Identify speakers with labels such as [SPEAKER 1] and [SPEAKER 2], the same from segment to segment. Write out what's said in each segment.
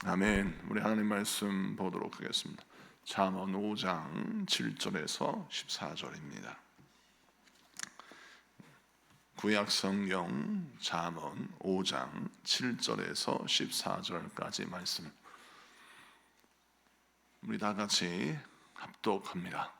[SPEAKER 1] 아멘. 우리 하나님 말씀 보도록 하겠습니다. 잠언 5장 7절에서 14절입니다. 구약 성경 잠언 5장 7절에서 14절까지 말씀. 우리 다 같이 합독합니다.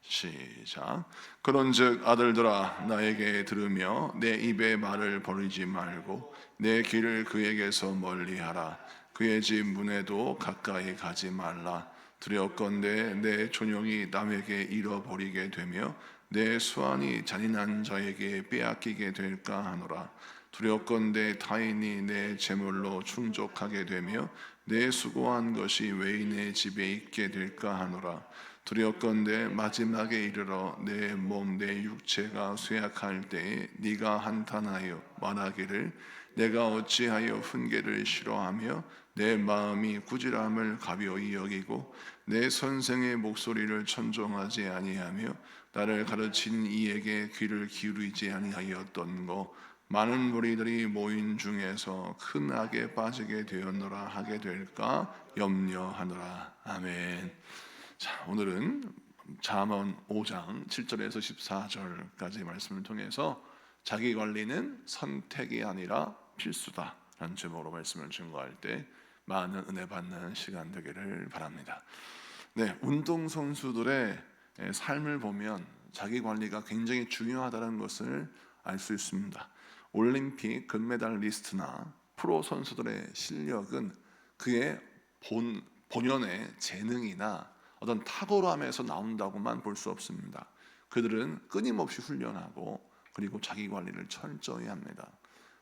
[SPEAKER 1] 시작. 그런즉 아들들아 나에게 들으며 내 입의 말을 버리지 말고 내 길을 그에게서 멀리하라. 그의 집 문에도 가까이 가지 말라. 두렵건대 내 존영이 남에게 잃어버리게 되며 내 수완이 잔인한 자에게 빼앗기게 될까 하노라. 두렵건대 타인이 내 재물로 충족하게 되며 내 수고한 것이 외인의 집에 있게 될까 하노라. 두렵건대 마지막에 이르러 내 몸 내 육체가 쇠약할 때에 네가 한탄하여 말하기를 내가 어찌하여 훈계를 싫어하며 내 마음이 꾸지람을 가벼이 여기고 내 선생의 목소리를 천종하지 아니하며 나를 가르친 이에게 귀를 기울이지 아니하였던고. 많은 무리들이 모인 중에서 큰 악에 빠지게 되었노라 하게 될까 염려하노라. 아멘. 자, 오늘은 잠언 5장 7절에서 14절까지 말씀을 통해서 자기 관리는 선택이 아니라 필수다 라는 제목으로 말씀을 증거할 때 많은 은혜 받는 시간 되기를 바랍니다. 네, 운동선수들의 삶을 보면 자기 관리가 굉장히 중요하다는 것을 알 수 있습니다. 올림픽 금메달리스트나 프로 선수들의 실력은 그의 본연의 재능이나 어떤 탁월함에서 나온다고만 볼 수 없습니다. 그들은 끊임없이 훈련하고 그리고 자기 관리를 철저히 합니다.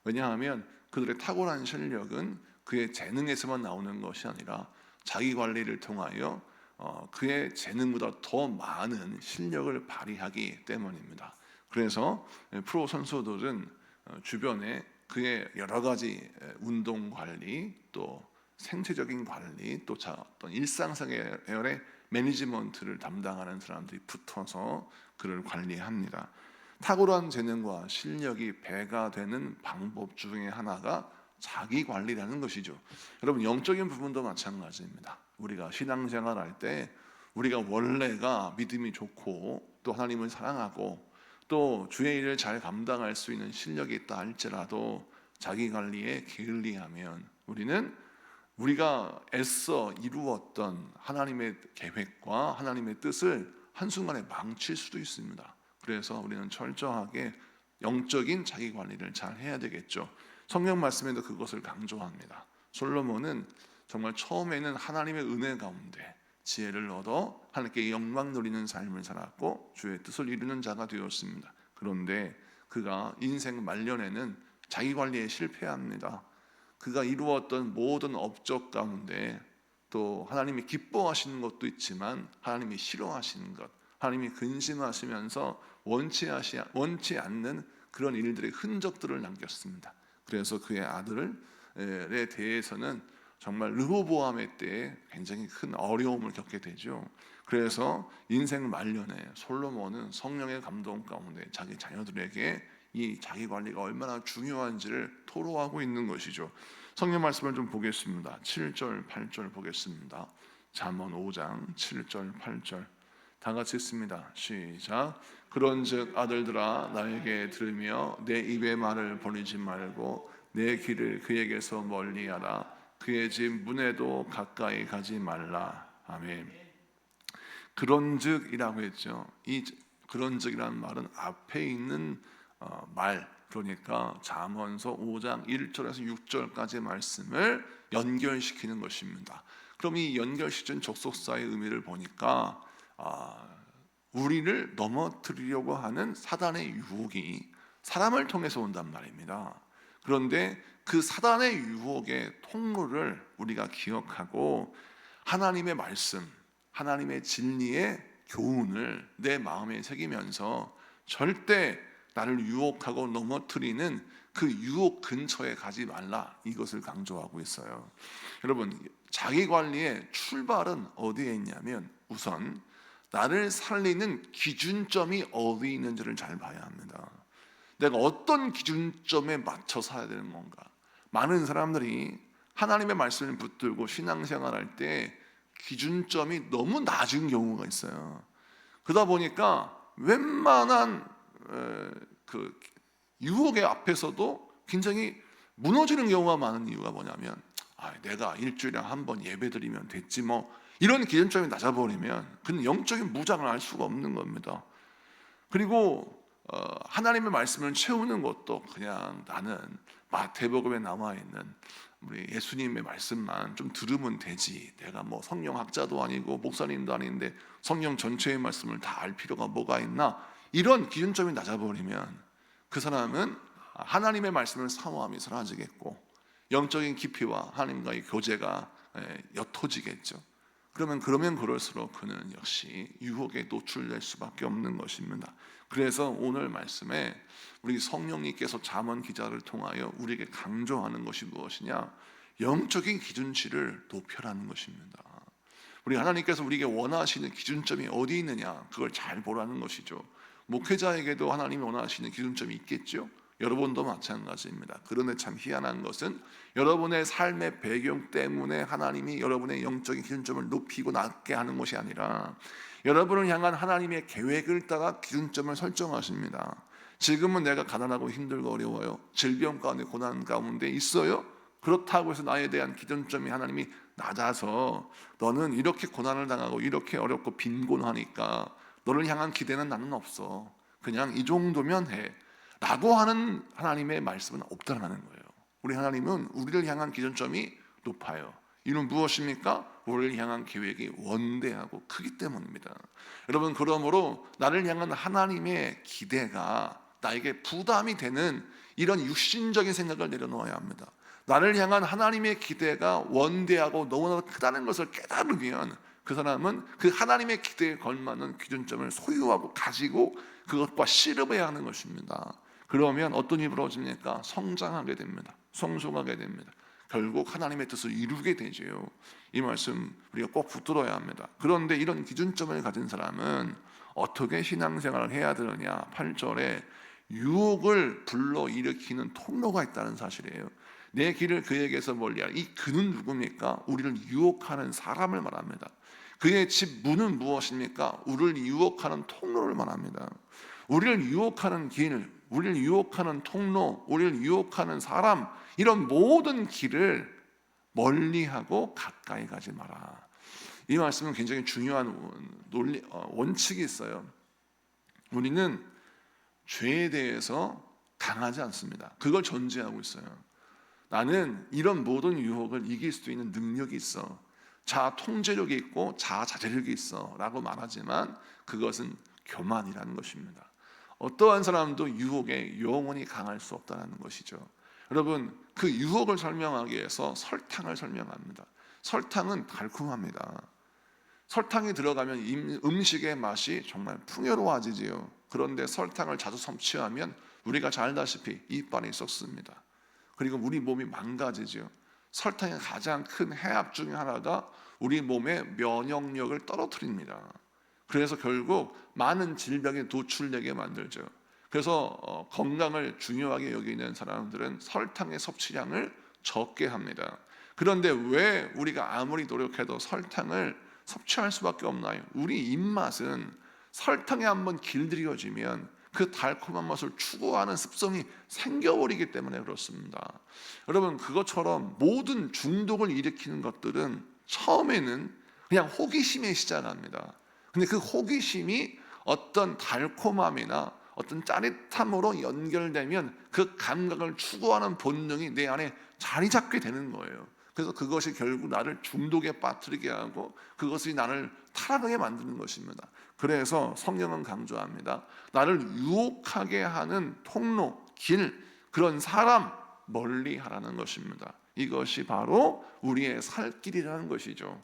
[SPEAKER 1] 왜냐하면 그들의 탁월한 실력은 그의 재능에서만 나오는 것이 아니라 자기 관리를 통하여 그의 재능보다 더 많은 실력을 발휘하기 때문입니다. 그래서 프로 선수들은 주변에 그의 여러 가지 운동 관리, 또 생체적인 관리, 또 어떤 일상생활의 매니지먼트를 담당하는 사람들이 붙어서 그를 관리합니다. 탁월한 재능과 실력이 배가 되는 방법 중에 하나가 자기 관리라는 것이죠. 여러분, 영적인 부분도 마찬가지입니다. 우리가 신앙생활 할 때 우리가 원래가 믿음이 좋고 또 하나님을 사랑하고 또 주의 일을 잘 감당할 수 있는 실력이 있다 할지라도 자기 관리에 게을리하면 우리가 애써 이루었던 하나님의 계획과 하나님의 뜻을 한순간에 망칠 수도 있습니다. 그래서 우리는 철저하게 영적인 자기 관리를 잘 해야 되겠죠. 성경 말씀에도 그것을 강조합니다. 솔로몬은 정말 처음에는 하나님의 은혜 가운데 지혜를 얻어 하나님께 영광 누리는 삶을 살았고 주의 뜻을 이루는 자가 되었습니다. 그런데 그가 인생 말년에는 자기 관리에 실패합니다. 그가 이루었던 모든 업적 가운데 또 하나님이 기뻐하시는 것도 있지만 하나님이 싫어하시는 것, 하나님이 근심하시면서 원치 않는 그런 일들의 흔적들을 남겼습니다. 그래서 그의 아들에 대해서는 정말 르호보암의 때에 굉장히 큰 어려움을 겪게 되죠. 그래서 인생 말년에 솔로몬은 성령의 감동 가운데 자기 자녀들에게 이 자기 관리가 얼마나 중요한지를 토로하고 있는 것이죠. 성경 말씀을 좀 보겠습니다. 7절, 8절 보겠습니다. 잠언 5장 7절, 8절 다 같이 읽습니다. 시작. 그런즉 아들들아 나에게 들으며 내 입의 말을 버리지 말고 내 길을 그에게서 멀리하라. 그의 집 문에도 가까이 가지 말라. 아멘. 그런즉이라고 했죠. 이 그런즉이라는 말은 앞에 있는 말, 그러니까 잠언서 5장 1절에서 6절까지 말씀을 연결시키는 것입니다. 그럼 이 연결시킨 접속사의 의미를 보니까 우리를 넘어뜨리려고 하는 사단의 유혹이 사람을 통해서 온단 말입니다. 그런데 그 사단의 유혹의 통로를 우리가 기억하고 하나님의 말씀, 하나님의 진리의 교훈을 내 마음에 새기면서 절대 나를 유혹하고 넘어뜨리는 그 유혹 근처에 가지 말라, 이것을 강조하고 있어요. 여러분, 자기 관리의 출발은 어디에 있냐면 우선 나를 살리는 기준점이 어디 있는지를 잘 봐야 합니다. 내가 어떤 기준점에 맞춰 살아야 되는 건가? 많은 사람들이 하나님의 말씀을 붙들고 신앙생활할 때 기준점이 너무 낮은 경우가 있어요. 그러다 보니까 웬만한 그 유혹의 앞에서도 굉장히 무너지는 경우가 많은 이유가 뭐냐면, 내가 일주일에 한 번 예배드리면 됐지 뭐, 이런 기준점이 낮아버리면 그는 영적인 무장을 할 수가 없는 겁니다. 그리고 하나님의 말씀을 채우는 것도 그냥 나는 마태복음에 나와 있는 우리 예수님의 말씀만 좀 들으면 되지, 내가 뭐 성경학자도 아니고 목사님도 아닌데 성경 전체의 말씀을 다 알 필요가 뭐가 있나, 이런 기준점이 낮아버리면 그 사람은 하나님의 말씀을 사모함이 사라지겠고 영적인 깊이와 하나님과의 교제가 옅어지겠죠. 그러면 그럴수록 그는 역시 유혹에 노출될 수밖에 없는 것입니다. 그래서 오늘 말씀에 우리 성령님께서 잠언 기자를 통하여 우리에게 강조하는 것이 무엇이냐? 영적인 기준치를 높여라는 것입니다. 우리 하나님께서 우리에게 원하시는 기준점이 어디 있느냐, 그걸 잘 보라는 것이죠. 목회자에게도 하나님이 원하시는 기준점이 있겠죠. 여러분도 마찬가지입니다. 그런데 참 희한한 것은 여러분의 삶의 배경 때문에 하나님이 여러분의 영적인 기준점을 높이고 낮게 하는 것이 아니라 여러분을 향한 하나님의 계획을 따라 기준점을 설정하십니다. 지금은 내가 가난하고 힘들고 어려워요. 질병 가운데 고난 가운데 있어요. 그렇다고 해서 나에 대한 기준점이 하나님이 낮아서 너는 이렇게 고난을 당하고 이렇게 어렵고 빈곤하니까 너를 향한 기대는 나는 없어, 그냥 이 정도면 해 라고 하는 하나님의 말씀은 없다는 거예요. 우리 하나님은 우리를 향한 기준점이 높아요. 이는 무엇입니까? 우리를 향한 계획이 원대하고 크기 때문입니다. 여러분, 그러므로 나를 향한 하나님의 기대가 나에게 부담이 되는 이런 육신적인 생각을 내려놓아야 합니다. 나를 향한 하나님의 기대가 원대하고 너무나 크다는 것을 깨달으면 그 사람은 그 하나님의 기대에 걸맞는 기준점을 소유하고 가지고 그것과 씨름해야 하는 것입니다. 그러면 어떤 일이 벌어집니까? 성장하게 됩니다. 성숙하게 됩니다. 결국 하나님의 뜻을 이루게 되죠. 이 말씀 우리가 꼭 붙들어야 합니다. 그런데 이런 기준점을 가진 사람은 어떻게 신앙생활을 해야 되느냐? 8절에 유혹을 불러일으키는 통로가 있다는 사실이에요. 내 길을 그에게서 멀리하라. 이 그는 누굽니까? 우리를 유혹하는 사람을 말합니다. 그의 집 문은 무엇입니까? 우리를 유혹하는 통로를 말합니다. 우리를 유혹하는 길, 우리를 유혹하는 통로, 우리를 유혹하는 사람, 이런 모든 길을 멀리하고 가까이 가지 마라. 이 말씀은 굉장히 중요한 원칙이 있어요. 우리는 죄에 대해서 강하지 않습니다. 그걸 전제하고 있어요. 나는 이런 모든 유혹을 이길 수 있는 능력이 있어, 자아 통제력이 있고 자아 자제력이 있어 라고 말하지만 그것은 교만이라는 것입니다. 어떠한 사람도 유혹에 영원히 강할 수 없다는 것이죠. 여러분, 그 유혹을 설명하기 위해서 설탕을 설명합니다. 설탕은 달콤합니다. 설탕이 들어가면 음식의 맛이 정말 풍요로워지지요. 그런데 설탕을 자주 섭취하면 우리가 잘 알다시피 이빨이 썩습니다. 그리고 우리 몸이 망가지죠. 설탕의 가장 큰 해악 중에 하나가 우리 몸의 면역력을 떨어뜨립니다. 그래서 결국 많은 질병에 노출되게 만들죠. 그래서 건강을 중요하게 여기는 사람들은 설탕의 섭취량을 적게 합니다. 그런데 왜 우리가 아무리 노력해도 설탕을 섭취할 수밖에 없나요? 우리 입맛은 설탕에 한번 길들여지면 그 달콤한 맛을 추구하는 습성이 생겨버리기 때문에 그렇습니다. 여러분, 그것처럼 모든 중독을 일으키는 것들은 처음에는 그냥 호기심에 시작합니다. 근데 그 호기심이 어떤 달콤함이나 어떤 짜릿함으로 연결되면 그 감각을 추구하는 본능이 내 안에 자리 잡게 되는 거예요. 그래서 그것이 결국 나를 중독에 빠뜨리게 하고 그것이 나를 타락하게 만드는 것입니다. 그래서 성경은 강조합니다. 나를 유혹하게 하는 통로, 길, 그런 사람 멀리 하라는 것입니다. 이것이 바로 우리의 살 길이라는 것이죠.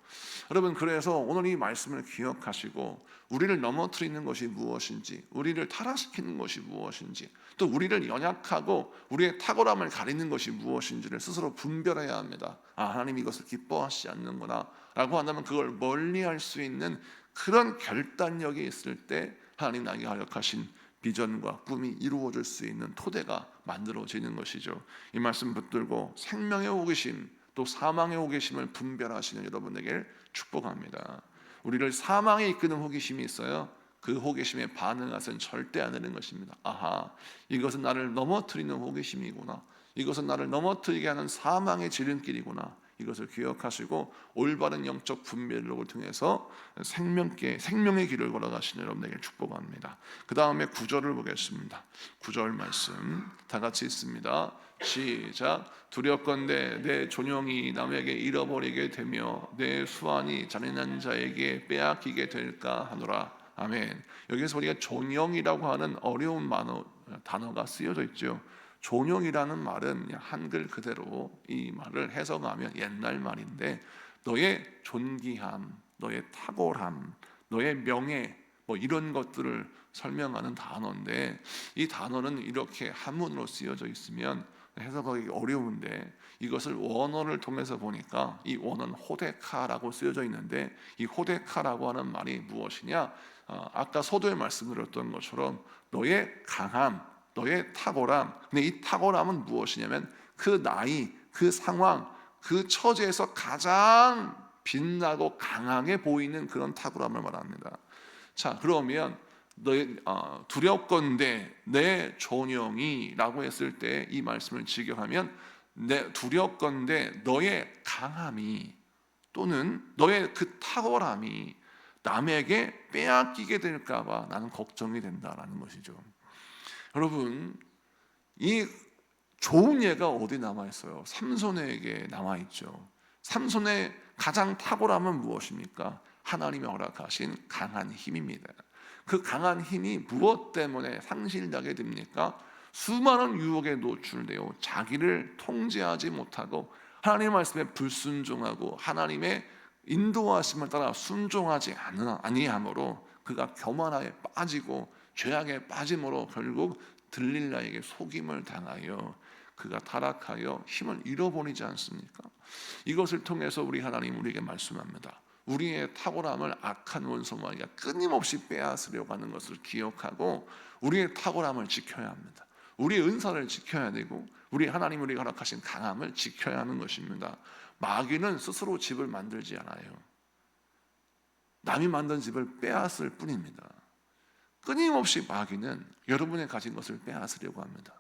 [SPEAKER 1] 여러분, 그래서 오늘 이 말씀을 기억하시고 우리를 넘어뜨리는 것이 무엇인지, 우리를 타락시키는 것이 무엇인지, 또 우리를 연약하고 우리의 탁월함을 가리는 것이 무엇인지를 스스로 분별해야 합니다. 하나님이 이것을 기뻐하시지 않는구나 라고 한다면 그걸 멀리할 수 있는 그런 결단력이 있을 때 하나님 나에게 허락하신 비전과 꿈이 이루어질 수 있는 토대가 만들어지는 것이죠. 이 말씀 붙들고 생명의 호기심, 또 사망의 호기심을 분별하시는 여러분에게 축복합니다. 우리를 사망에 이끄는 호기심이 있어요. 그 호기심에 반응하서는 절대 안 되는 것입니다. 아하, 이것은 나를 넘어뜨리는 호기심이구나. 이것은 나를 넘어뜨리게 하는 사망의 지름길이구나. 이것을 기억하시고 올바른 영적 분별력을 통해서 생명의 길을 걸어가시는 여러분에게 축복합니다. 그 다음에 9절을 보겠습니다. 9절 말씀 다 같이 읽습니다. 시작. 두렵건대 내 존영이 남에게 잃어버리게 되며 내 수완이 잔인한 자에게 빼앗기게 될까 하노라. 아멘. 여기서 우리가 존영이라고 하는 어려운 단어가 쓰여져 있죠. 존영이라는 말은 한글 그대로 이 말을 해석하면 옛날 말인데 너의 존귀함, 너의 탁월함, 너의 명예 뭐 이런 것들을 설명하는 단어인데 이 단어는 이렇게 한문으로 쓰여져 있으면 해석하기 어려운데 이것을 원어를 통해서 보니까 이 원어는 호데카라고 쓰여져 있는데 이 호데카라고 하는 말이 무엇이냐? 아까 서두에 말씀드렸던 것처럼 너의 강함, 너의 탁월함. 근데 이 탁월함은 무엇이냐면 그 나이, 그 상황, 그 처지에서 가장 빛나고 강하게 보이는 그런 탁월함을 말합니다. 자, 그러면 너의 두렵건대 내 존영이라고 했을 때 이 말씀을 직역하면 내 두렵건대 너의 강함이 또는 너의 그 탁월함이 남에게 빼앗기게 될까봐 나는 걱정이 된다라는 것이죠. 여러분, 이 좋은 예가 어디 남아있어요? 삼손에게 남아있죠. 삼손의 가장 탁월함은 무엇입니까? 하나님이 허락하신 강한 힘입니다. 그 강한 힘이 무엇 때문에 상실되게 됩니까? 수많은 유혹에 노출되어 자기를 통제하지 못하고 하나님의 말씀에 불순종하고 하나님의 인도하심을 따라 순종하지 아니함으로 그가 교만하게 빠지고 죄악에 빠짐으로 결국 들릴라에게 속임을 당하여 그가 타락하여 힘을 잃어버리지 않습니까? 이것을 통해서 우리 하나님 우리에게 말씀합니다. 우리의 탁월함을 악한 원수마귀가 끊임없이 빼앗으려고 하는 것을 기억하고 우리의 탁월함을 지켜야 합니다. 우리의 은사를 지켜야 되고 우리 하나님 우리가 허락하신 강함을 지켜야 하는 것입니다. 마귀는 스스로 집을 만들지 않아요. 남이 만든 집을 빼앗을 뿐입니다. 끊임없이 마귀는 여러분의 가진 것을 빼앗으려고 합니다.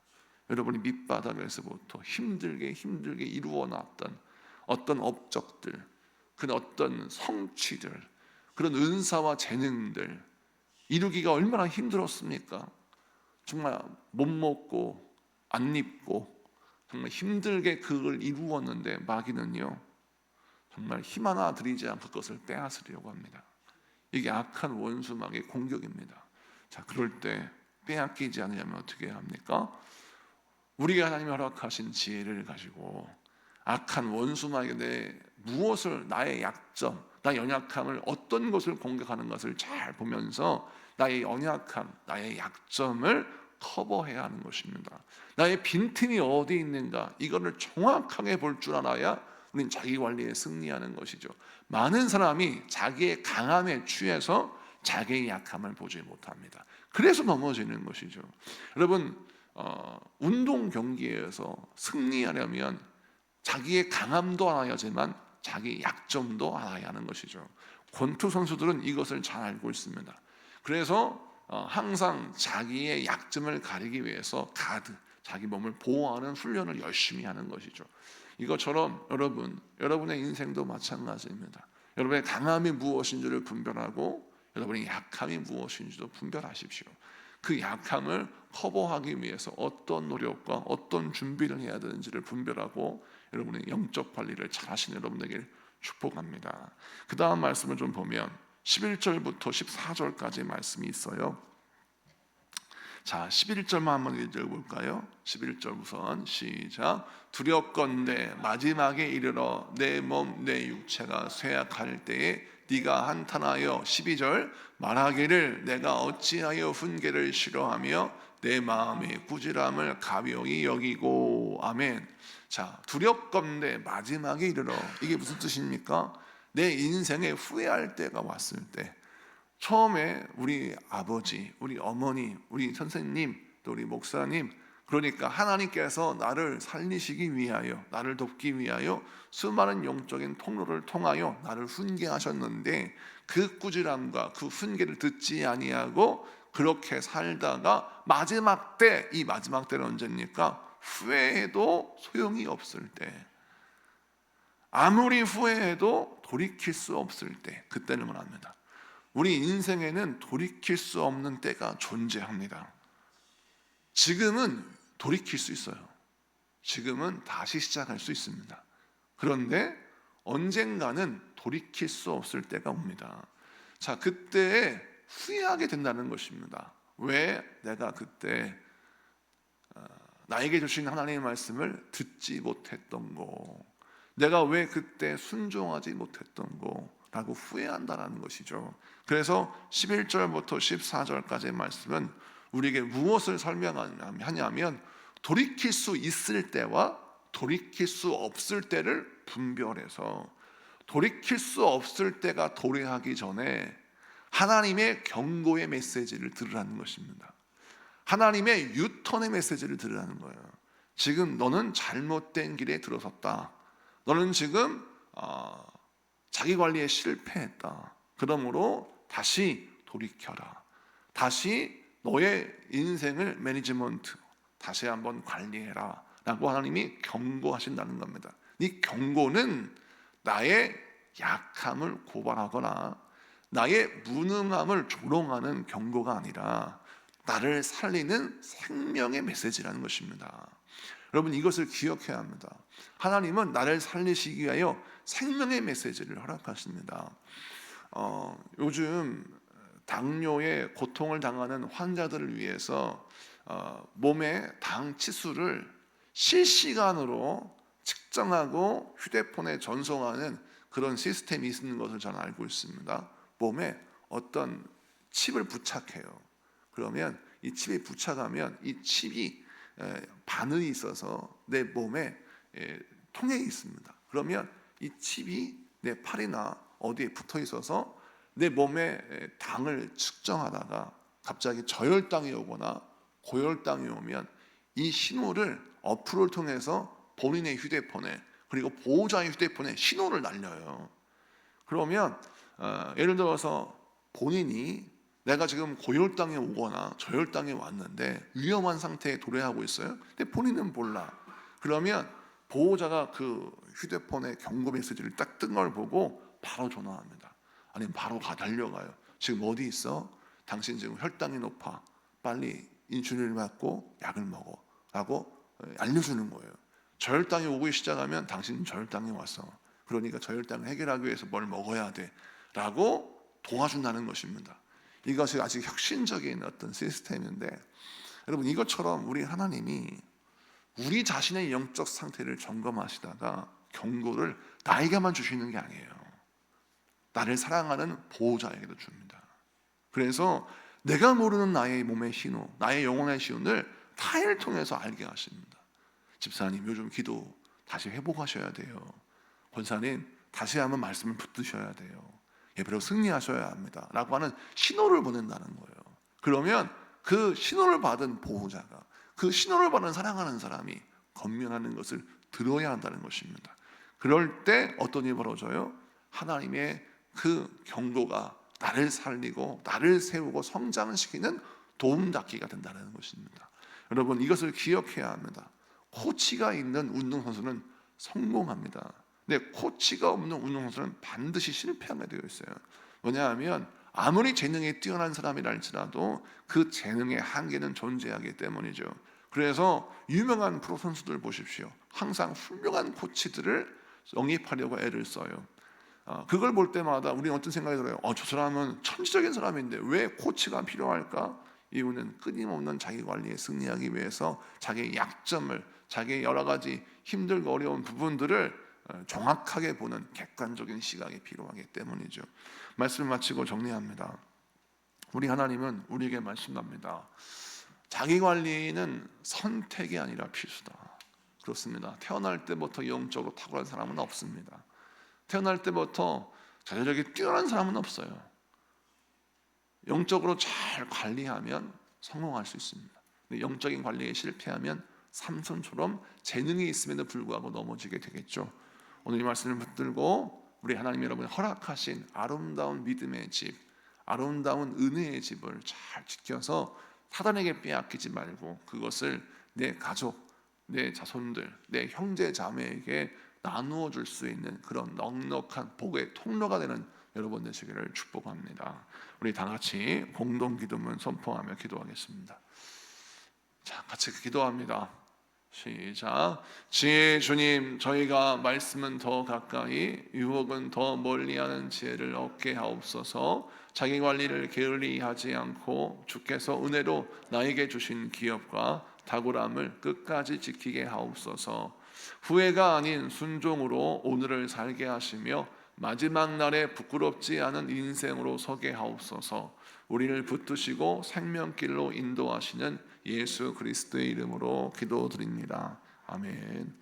[SPEAKER 1] 여러분이 밑바닥에서부터 힘들게 이루어 놨던 어떤 업적들, 그런 어떤 성취들, 그런 은사와 재능들 이루기가 얼마나 힘들었습니까? 정말 못 먹고 안 입고 정말 힘들게 그걸 이루었는데 마귀는요 정말 힘 하나 들이지 않고 그것을 빼앗으려고 합니다. 이게 악한 원수 마귀의 공격입니다. 자, 그럴 때 빼앗기지 않으려면 어떻게 합니까? 우리가 하나님이 허락하신 지혜를 가지고 악한 원수 마귀의 무엇을 나의 약점, 나의 연약함을 어떤 것을 공격하는 것을 잘 보면서 나의 연약함, 나의 약점을 커버해야 하는 것입니다. 나의 빈틈이 어디 있는가 이거를 정확하게 볼 줄 알아야 우리는 자기 관리에 승리하는 것이죠. 많은 사람이 자기의 강함에 취해서 자기의 약함을 보지 못합니다. 그래서 넘어지는 것이죠. 여러분 운동 경기에서 승리하려면 자기의 강함도 알아야지만 자기 약점도 알아야 하는 것이죠. 권투 선수들은 이것을 잘 알고 있습니다. 그래서 항상 자기의 약점을 가리기 위해서 가드, 자기 몸을 보호하는 훈련을 열심히 하는 것이죠. 이것처럼 여러분의 인생도 마찬가지입니다. 여러분의 강함이 무엇인지를 분별하고 여러분의 약함이 무엇인지도 분별하십시오. 그 약함을 커버하기 위해서 어떤 노력과 어떤 준비를 해야 되는지를 분별하고 여러분의 영적 관리를 잘 하시는 여러분에게 축복합니다. 그 다음 말씀을 좀 보면 11절부터 14절까지 말씀이 있어요. 자, 11절만 한번 읽어볼까요? 11절 우선 시작. 두렵건대 마지막에 이르러 내 몸 내 육체가 쇠약할 때에 네가 한탄하여 12절 말하기를 내가 어찌하여 훈계를 싫어하며 내 마음의 꾸지람을 가벼이 여기고. 아멘. 자, 두렵건대 마지막에 이르러, 이게 무슨 뜻입니까? 내 인생에 후회할 때가 왔을 때, 처음에 우리 아버지, 우리 어머니, 우리 선생님, 또 우리 목사님 그러니까 하나님께서 나를 살리시기 위하여, 나를 돕기 위하여 수많은 영적인 통로를 통하여 나를 훈계하셨는데, 그 꾸지람과 그 훈계를 듣지 아니하고 그렇게 살다가 마지막 때, 이 마지막 때는 언제입니까? 후회해도 소용이 없을 때, 아무리 후회해도 돌이킬 수 없을 때, 그때를 말합니다. 우리 인생에는 돌이킬 수 없는 때가 존재합니다. 지금은 돌이킬 수 있어요. 지금은 다시 시작할 수 있습니다. 그런데 언젠가는 돌이킬 수 없을 때가 옵니다. 자, 그때에 후회하게 된다는 것입니다. 왜 내가 그때 나에게 주신 하나님의 말씀을 듣지 못했던 거, 내가 왜 그때 순종하지 못했던 거라고 후회한다는 것이죠. 그래서 11절부터 14절까지의 말씀은 우리에게 무엇을 설명하냐면, 돌이킬 수 있을 때와 돌이킬 수 없을 때를 분별해서, 돌이킬 수 없을 때가 도래하기 전에 하나님의 경고의 메시지를 들으라는 것입니다. 하나님의 유턴의 메시지를 들으라는 거예요. 지금 너는 잘못된 길에 들어섰다. 너는 지금 자기 관리에 실패했다. 그러므로 다시 돌이켜라. 다시 너의 인생을 매니지먼트 다시 한번 관리해라 라고 하나님이 경고하신다는 겁니다. 이 경고는 나의 약함을 고발하거나 나의 무능함을 조롱하는 경고가 아니라 나를 살리는 생명의 메시지라는 것입니다. 여러분, 이것을 기억해야 합니다. 하나님은 나를 살리시기 위하여 생명의 메시지를 허락하십니다. 요즘 당뇨에 고통을 당하는 환자들을 위해서 몸의 당 치수를 실시간으로 측정하고 휴대폰에 전송하는 그런 시스템이 있는 것을 저는 알고 있습니다. 몸에 어떤 칩을 부착해요. 그러면 이 칩이 부착하면 이 칩이 바늘이 있어서 내 몸에 통에 있습니다. 그러면 이 칩이 내 팔이나 어디에 붙어 있어서 내 몸에 당을 측정하다가 갑자기 저혈당이 오거나 고혈당이 오면 이 신호를 어플을 통해서 본인의 휴대폰에, 그리고 보호자의 휴대폰에 신호를 날려요. 그러면 예를 들어서 본인이 내가 지금 고혈당이 오거나 저혈당이 왔는데 위험한 상태에 도래하고 있어요. 근데 본인은 몰라. 그러면 보호자가 그 휴대폰에 경고 메시지를 딱 뜬 걸 보고 바로 전화합니다. 아니면 바로 달려가요. 지금 어디 있어? 당신 지금 혈당이 높아. 빨리 인슐린을 맞고 약을 먹어 라고 알려주는 거예요. 저혈당이 오기 시작하면 당신 저혈당이 왔어. 그러니까 저혈당을 해결하기 위해서 뭘 먹어야 돼 라고 도와준다는 것입니다. 이것이 아직 혁신적인 어떤 시스템인데, 여러분, 이것처럼 우리 하나님이 우리 자신의 영적 상태를 점검하시다가 경고를 나에게만 주시는 게 아니에요. 나를 사랑하는 보호자에게도 줍니다. 그래서 내가 모르는 나의 몸의 신호, 나의 영혼의 신호를 타인을 통해서 알게 하십니다. 집사님, 요즘 기도 다시 회복하셔야 돼요. 권사님, 다시 한번 말씀을 붙드셔야 돼요. 예배로 승리하셔야 합니다 라고 하는 신호를 보낸다는 거예요. 그러면 그 신호를 받은 보호자가, 그 신호를 받은 사랑하는 사람이 권면하는 것을 들어야 한다는 것입니다. 그럴 때 어떤 일이 벌어져요? 하나님의 그 경고가 나를 살리고 나를 세우고 성장시키는 도움닫기가 된다는 것입니다. 여러분, 이것을 기억해야 합니다. 코치가 있는 운동선수는 성공합니다. 근데 코치가 없는 운동선수는 반드시 실패하게 되어 있어요. 왜냐하면 아무리 재능이 뛰어난 사람이라 할지라도 그 재능의 한계는 존재하기 때문이죠. 그래서 유명한 프로 선수들 보십시오. 항상 훌륭한 코치들을 영입하려고 애를 써요. 그걸 볼 때마다 우리는 어떤 생각이 들어요? 저 사람은 천지적인 사람인데 왜 코치가 필요할까? 이유는 끊임없는 자기 관리에 승리하기 위해서 자기의 약점을, 자기의 여러 가지 힘들고 어려운 부분들을 정확하게 보는 객관적인 시각이 필요하기 때문이죠. 말씀을 마치고 정리합니다. 우리 하나님은 우리에게 말씀합니다. 자기 관리는 선택이 아니라 필수다. 그렇습니다. 태어날 때부터 영적으로 탁월한 사람은 없습니다. 태어날 때부터 자녀력이 뛰어난 사람은 없어요. 영적으로 잘 관리하면 성공할 수 있습니다. 영적인 관리에 실패하면 삼손처럼 재능이 있음에도 불구하고 넘어지게 되겠죠. 오늘 이 말씀을 붙들고 우리 하나님 여러분 허락하신 아름다운 믿음의 집, 아름다운 은혜의 집을 잘 지켜서 사단에게 빼앗기지 말고 그것을 내 가족, 내 자손들, 내 형제 자매에게 나누어 줄 수 있는 그런 넉넉한 복의 통로가 되는 여러분 되시기를 축복합니다. 우리 다 같이 공동 기도문 선포하며 기도하겠습니다. 자, 같이 기도합니다. 시작. 지혜 주님, 저희가 말씀은 더 가까이, 유혹은 더 멀리하는 지혜를 얻게 하옵소서. 자기 관리를 게을리하지 않고 주께서 은혜로 나에게 주신 기업과 탁월함을 끝까지 지키게 하옵소서. 후회가 아닌 순종으로 오늘을 살게 하시며 마지막 날에 부끄럽지 않은 인생으로 서게 하옵소서. 우리를 붙드시고 생명길로 인도하시는 예수 그리스도의 이름으로 기도드립니다. 아멘.